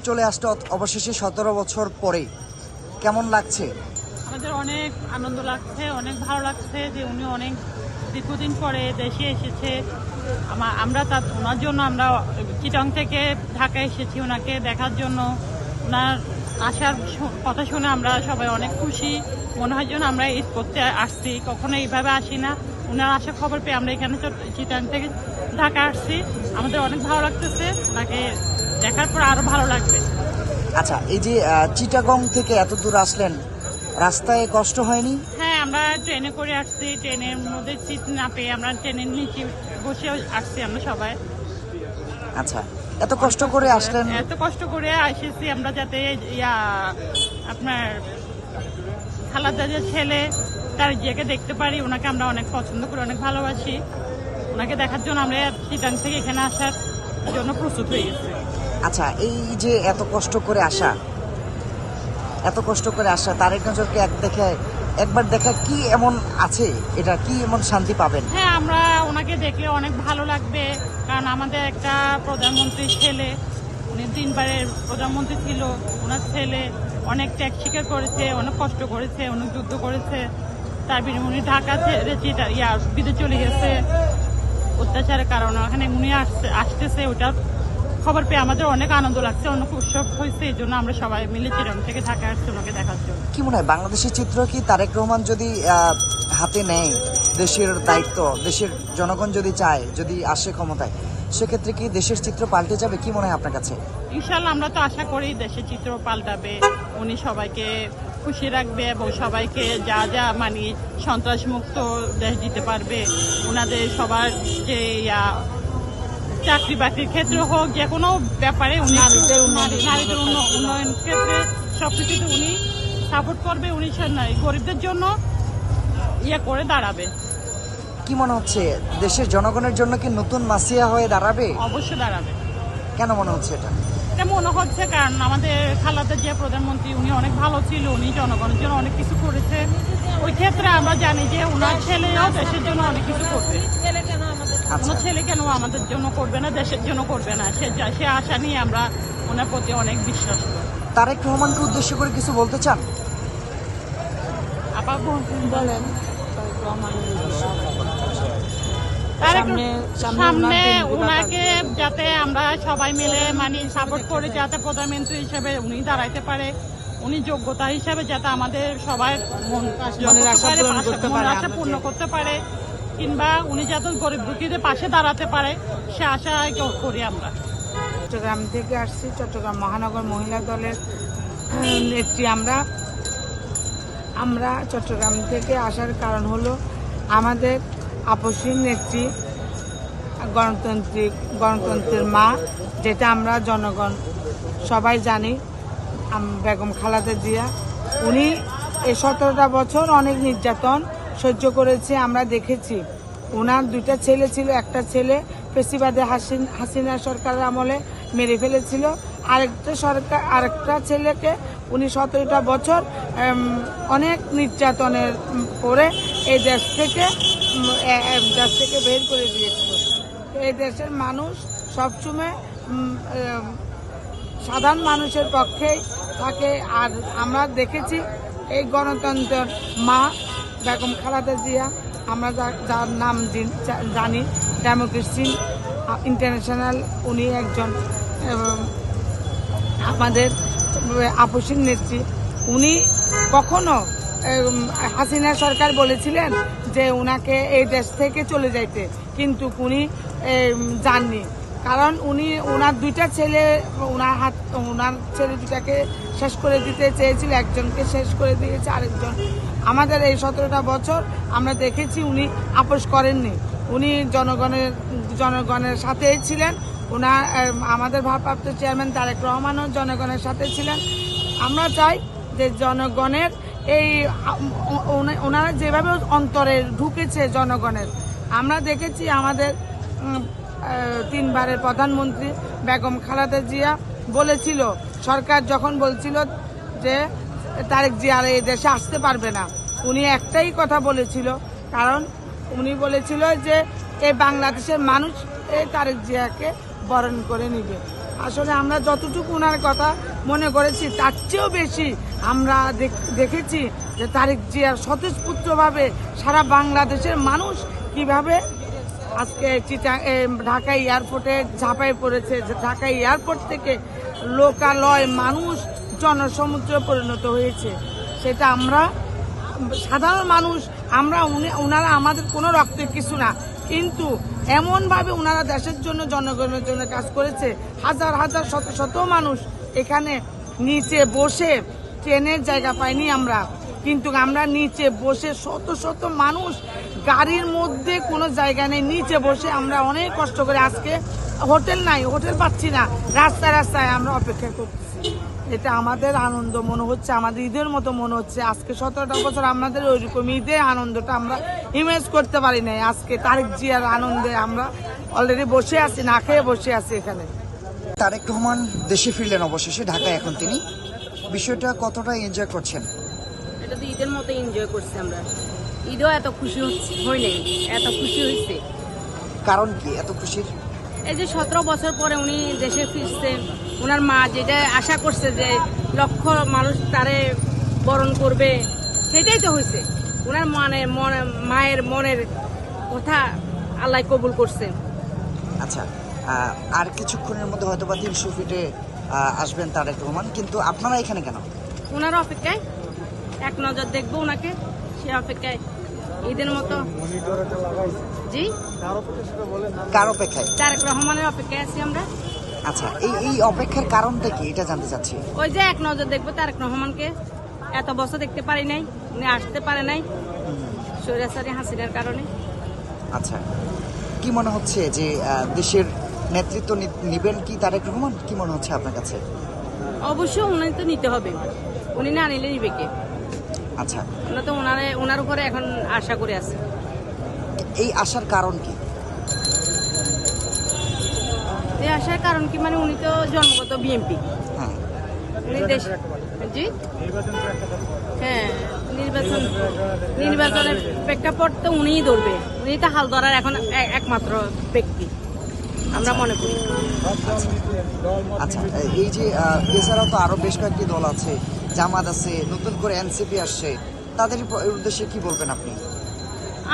চলে আসতে অবশেষে 17 বছর পরে কেমন লাগছে? আমাদের অনেক আনন্দ লাগছে, অনেক ভালো লাগছে যে উনি অনেক দীর্ঘদিন পরে দেশে এসেছে। আমরা ওনার জন্য আমরা চিটাং থেকে ঢাকায় এসেছি ওনাকে দেখার জন্য। ওনার আসার কথা শুনে আমরা সবাই অনেক খুশি। মনে হয় যেন আমরা ঈদ করতে আসছি, কখনো এইভাবে আসি না। ওনার আসার খবর পেয়ে আমরা এখানে চিটাং থেকে ঢাকা আসছি। আমাদের অনেক ভালো লাগতেছে, ওনাকে দেখার পর আরো ভালো লাগবে। আচ্ছা, এই যে চিটাগং থেকে এত দূর আসলেন, রাস্তায় কষ্ট হয়নি? হ্যাঁ, আমরা ট্রেনে করে আসছি। ট্রেনের মধ্যে সিট না পেয়ে আমরা ট্রেনের নিচে বসে আসছি আমরা সবাই। আচ্ছা, এত কষ্ট করে আসলেন? এত কষ্ট করে এসেছি আমরা যাতে আপনার খালাদা যে ছেলে তার জিয়াকে দেখতে পারি। ওনাকে আমরা অনেক পছন্দ করি, অনেক ভালোবাসি। ওনাকে দেখার জন্য আমরা চিটাং থেকে এখানে আসার জন্য প্রস্তুত হয়ে গেছি। আচ্ছা, এই যে এত কষ্ট করে আসা তারেক নজরকে একবার দেখা কি এমন আছে, এটা কি এমন শান্তি পাবেন? হ্যাঁ, আমরা ওনাকে দেখলে অনেক ভালো লাগবে, কারণ আমাদের একটা প্রধানমন্ত্রীর ছেলে, উনি 3 বারের প্রধানমন্ত্রী ছিল। ওনার ছেলে অনেক ত্যাগ স্বীকার করেছে, অনেক কষ্ট করেছে, অনেক যুদ্ধ করেছে। তার বিনিময়ে উনি ঢাকা বিদেশে চলে গেছে অত্যাচারের কারণে। ওখানে উনি আসতেছে, ওটা খবর পেয়ে আমাদের অনেক আনন্দ লাগছে, অনেক উৎসব হয়েছে। এই জন্য আমরা সবাই মিলে চিটাং থেকে ঢাকা আসছি ওনাকে দেখার জন্য। কি মনে হয় বাংলাদেশের চিত্র কি তারেক রহমান যদি হাতে নেয় দেশের দায়িত্ব, দেশের জনগণ যদি চায়, যদি আসে ক্ষমতায়, সেক্ষেত্রে কি দেশের চিত্র পাল্টে যাবে? কি মনে হয় আপনার কাছে? ইনশাল্লাহ আমরা তো আশা করি দেশের চিত্র পাল্টাবে। উনি সবাইকে খুশি রাখবে এবং সবাইকে যা যা সন্ত্রাস মুক্ত দেশ দিতে পারবে। ওনাদের সবার যে চাকরি বাকরির ক্ষেত্রে হোক, যে কোনো ব্যাপারে উনি নারীদের উন্নয়ন ক্ষেত্রে সবকিছুতে উনি সাপোর্ট করবে। উনি গরিবদের জন্য করে দাঁড়াবে। কি মনে হচ্ছে দেশের জনগণের জন্য কি নতুন মাসিয়া হয়ে দাঁড়াবে? অবশ্যই দাঁড়াবে। কেন মনে হচ্ছে এটা? এটা মনে হচ্ছে কারণ আমাদের খালাদা জিয়া প্রধানমন্ত্রী, উনি অনেক ভালো ছিল, উনি জনগণের জন্য অনেক কিছু করেছে। ওই ক্ষেত্রে আমরা জানি যে ওনার ছেলেও দেশের জন্য অনেক কিছু করবে। ওনার ছেলে কেন আমাদের জন্য করবে না, দেশের জন্য করবে না? সে আশা নিয়ে আমরা ওনার প্রতি অনেক বিশ্বাস করি। তারেক রহমানকে উদ্দেশ্য করে কিছু বলতে চান? আপা বলেন। সামনে ওনাকে যাতে আমরা সবাই মিলে সাপোর্ট করে, যাতে প্রধানমন্ত্রী হিসেবে উনি দাঁড়াইতে পারে। উনি যোগ্যতা হিসেবে যাতে আমাদের সবার আশা পূর্ণ করতে পারে, কিংবা উনি যাতে গরিব দুঃখীদের পাশে দাঁড়াতে পারে, সে আশা করি আমরা। চট্টগ্রাম থেকে আসছি, চট্টগ্রাম মহানগর মহিলা দলের নেত্রী। আমরা চট্টগ্রাম থেকে আসার কারণ হলো আমাদের আপসীন নেত্রী, গণতন্ত্রের মা, যেটা আমরা জনগণ সবাই জানি, বেগম খালেদা জিয়া। উনি এই 17টা বছর অনেক নির্যাতন সহ্য করেছে, আমরা দেখেছি। ওনার 2টা ছেলে ছিল, একটা ছেলে ফেসিবাদে হাসিনা সরকারের আমলে মেরে ফেলেছিল, আরেকটা ছেলেকে উনি 17টা বছর অনেক নির্যাতনের পরে এই দেশ থেকে বের করে দিয়েছিল। এই দেশের মানুষ সবসময় সাধারণ মানুষের পক্ষেই থাকে। আর আমরা দেখেছি এই গণতন্ত্রের মা বেগম খালেদা জিয়া, আমরা যার নাম জানি ডেমোক্রেসি ইন্টারন্যাশনাল, উনি একজন আমাদের আপসীন নেত্রী। উনি কখনো হাসিনা সরকার বলেছিলেন যে উনাকে এই দেশ থেকে চলে যাইতে, কিন্তু উনি যাননি। কারণ ওনার 2টা ছেলে, ওনার ছেলে 2টাকে শেষ করে দিতে চেয়েছিল, একজনকে শেষ করে দিয়েছে আরেকজন। আমাদের এই 17টা বছর আমরা দেখেছি উনি আপোষ করেননি। উনি জনগণের সাথেই ছিলেন। আমাদের ভারপ্রাপ্ত চেয়ারম্যান তারেক রহমানও জনগণের সাথে ছিলেন। আমরা চাই যে জনগণের ওনারা যেভাবে অন্তরে ঢুকেছে জনগণের, আমরা দেখেছি আমাদের 3 বারের প্রধানমন্ত্রী বেগম খালেদা জিয়া বলেছিল, সরকার যখন বলছিল যে তারেক জিয়া আর এই দেশে আসতে পারবে না, উনি একটাই কথা বলেছিল, কারণ উনি বলেছিল যে এই বাংলাদেশের মানুষ এই তারেক জিয়াকে বরণ করে নিবে। আসলে আমরা যতটুকু ওনার কথা মনে করেছি তার চেয়েও বেশি আমরা দেখেছি যে তারেক জিয়ার স্বতঃস্ফূর্তভাবে সারা বাংলাদেশের মানুষ কিভাবে আজকে ঢাকা এয়ারপোর্টে ঝাঁপায় পড়েছে, যে ঢাকা এয়ারপোর্ট থেকে লোকালয় মানুষ জনসমুদ্রে পরিণত হয়েছে। সেটা আমরা সাধারণ মানুষ, আমরা ওনারা আমাদের কোনো রক্তের কিছু না, কিন্তু এমনভাবে ওনারা দেশের জন্য জনগণের জন্য কাজ করেছে। হাজার হাজার শত শত মানুষ এখানে নিচে বসে, ট্রেনের জায়গা পাইনি আমরা, কিন্তু আমরা নিচে বসে শত শত মানুষ, গাড়ির মধ্যে কোনো জায়গা নেই, নিচে বসে আমরা অনেক কষ্ট করে, আজকে হোটেল নাই, হোটেল পাচ্ছি না, রাস্তায় রাস্তায় আমরা অপেক্ষা করতেছি। এটা আমাদের আনন্দ মনে হচ্ছে, আমাদের ঈদের মতো মনে হচ্ছে। আজকে 17টা বছর আমাদের ওইরকম ঈদের আনন্দটা আমরা ইমেজ করতে পারি নাই। আজকে তারেক জিয়ার আনন্দে আমরা অলরেডি বসে আছি, না খেয়ে বসে আছি এখানে। তারেক রহমান দেশে ফিরলেন অবশেষে, ঢাকায় এখন তিনি, বিষয়টা কতটা এনজয় করছেন? এটা তো ঈদের মতো এনজয় করছি আমরা। ঈদও এত খুশি হয় নাই, এত খুশি হয়েছে। কারণ কি এত খুশির? এই যে 17 বছর পরে উনি দেশে ফিরছেন, ওনার মা যেটা আশা করছে যে লক্ষ মানুষ তারে বরণ করবে, সেটাই তো হয়েছে। ওনার মায়ের মনের কথা আল্লাহ কবুল করছে। আচ্ছা, আর কিছুক্ষণের মধ্যে হয়তো বা 300 ফিটে আসবেন তারেক রহমান, কিন্তু আপনারা এখানে কেন? ওনার অপেক্ষায়, এক নজর দেখবো ওনাকে, সে অপেক্ষায় ঈদের মতো। জি, কার অপেক্ষায়? তারেক রহমানের অপেক্ষায় আছি আমরা। আচ্ছা, এই অপেক্ষার কারণটা কি এটা জানতে চাচ্ছি। ওই যে এক নজর দেখবো তারেক রহমানকে, এত বছর দেখতে পারি নাই, উনি আসতে পারে নাই স্বৈরাচারী হাসিনার কারণে। আচ্ছা, কি মনে হচ্ছে যে দেশের নেতৃত্ব নিবেন কি তারেক রহমান? কি মনে হচ্ছে আপনার কাছে? অবশ্যই উনি তো নিতে হবে, উনি না নিলে নিবে কে? আচ্ছা, আমরা তো ওনার উপরে এখন আশা করে আছি। এই আসার কারণ কি? এই আসার কারণ কি মানে উনি তো জন্মগত বিএনপি, হ্যাঁ, উনি দেশ, জি হ্যাঁ, নির্বাচনের প্রেক্ষাপট তো উনিই ধরবে, উনি তো হাল ধরার এখন একমাত্র ব্যক্তি আমরা মনে করি। আচ্ছা, এই যে এছাড়াও তো আরো বেশ কয়েকটি দল আছে, জামাত আছে, নতুন করে এনসিপি আসছে, তাদের উদ্দেশ্যে কি বলবেন আপনি?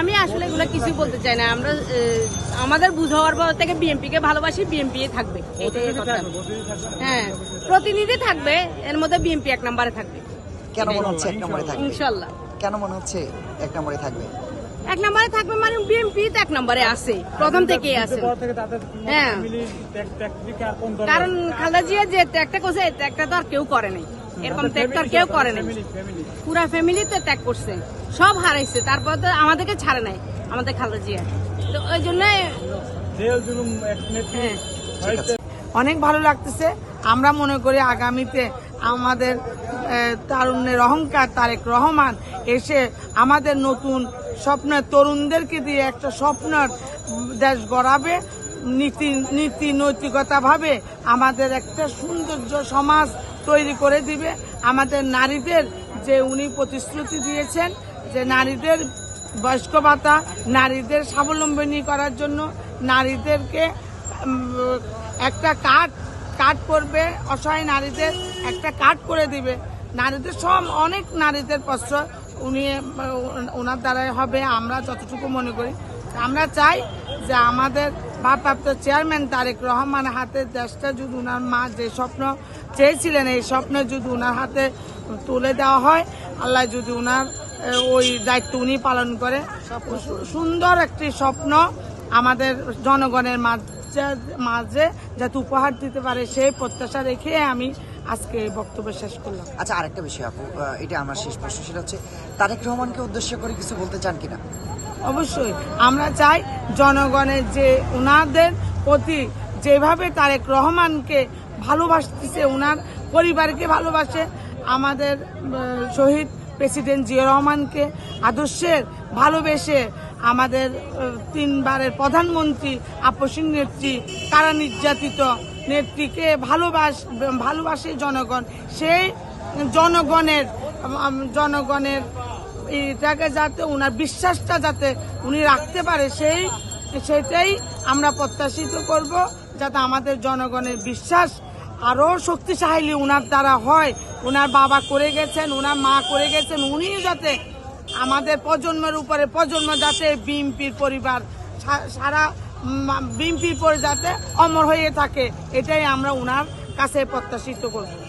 আমি আসলে এগুলো কিছুই বলতে চাই না। আমরা আমাদের বুঝাওয়ার পর থেকে বিএনপি কে ভালোবাসি, বিএনপি থাকবে, এটাই কথা। হ্যাঁ, প্রতিনিধি থাকবে, এর মধ্যে বিএনপি 1 নম্বরে থাকবে। কেন মনে হচ্ছে 1 নম্বরে থাকবে? ইনশাল্লাহ। কেন মনে হচ্ছে 1 নম্বরে থাকবে? 1 নম্বরে থাকবে মানে বিএনপি তো 1 নম্বরে আছে, প্রথম থেকেই আছে। হ্যাঁ, কারণ খালেদা জিয়া যে ত্যাগটা করছে, এই ত্যাগটা তো আর কেউ করে নাই, এরকম ত্যাগ তো আর কেউ করে নাই। পুরা ফ্যামিলি তো ত্যাগ করছে, সব হারাইছে, তারপর তো আমাদেরকে ছাড়ে নাই আমাদের খালেদা জিয়া। তো ওই জন্য অনেক ভালো লাগতেছে। আমরা মনে করি আগামীতে আমাদের তারুণ্যের অহংকার তারেক রহমান এসে আমাদের নতুন স্বপ্নের তরুণদেরকে দিয়ে একটা স্বপ্নের দেশ গড়াবে, নীতি নৈতিকতা ভাবে আমাদের একটা সৌন্দর্য সমাজ তৈরি করে দিবে। আমাদের নারীদের যে উনি প্রতিশ্রুতি দিয়েছেন যে নারীদের বয়স্ক ভাতা, নারীদের স্বাবলম্বী করার জন্য নারীদেরকে একটা কার্ড করবে, অসহায় নারীদের একটা কার্ড করে দিবে, নারীদের সব অনেক নারীদের প্রশ্রয় উনি ওনার দ্বারাই হবে আমরা যতটুকু মনে করি। আমরা চাই যে আমাদের ভারপ্রাপ্ত চেয়ারম্যান তারেক রহমান হাতে দেশটা যদি ওনার মা যে স্বপ্ন চেয়েছিলেন, এই স্বপ্ন যদি ওনার হাতে তুলে দেওয়া হয়, আল্লাহ যদি ওনার ওই দায়িত্ব উনি পালন করে, সুন্দর একটি স্বপ্ন আমাদের জনগণের মাঝে যাতে উপহার দিতে পারে, সেই প্রত্যাশা রেখে আমি আজকে বক্তব্য শেষ করলাম। আচ্ছা, আরেকটা বিষয় আপু, এটা আমার শেষ প্রশ্ন, সেটা হচ্ছে তারেক রহমানকে উদ্দেশ্য করে কিছু বলতে চান কিনা? অবশ্যই আমরা চাই জনগণের যে ওনাদের প্রতি যেভাবে তারেক রহমানকে ভালোবাসতেছে, ওনার পরিবারকে ভালোবাসে, আমাদের শহীদ প্রেসিডেন্ট জিয়া রহমানকে আদর্শের ভালোবেসে আমাদের 3বারের প্রধানমন্ত্রী আপসীন নেত্রী, কারা নির্যাতিত নেত্রীকে ভালোবাসে জনগণ, সেই জনগণের এটাকে যাতে ওনার বিশ্বাসটা যাতে উনি রাখতে পারে, সেটাই আমরা প্রত্যাশিত করব, যাতে আমাদের জনগণের বিশ্বাস আরো শক্তিশালী উনার দ্বারা হয়। উনার বাবা করে গেছেন, উনার মা করে গেছেন, উনি যাতে আমাদের প্রজন্মের উপরে প্রজন্ম যাতে বিএনপির পরিবার সারা বিএনপির পরে যাতে অমর হয়ে থাকে, এটাই আমরা উনার কাছে প্রত্যাশিত করব।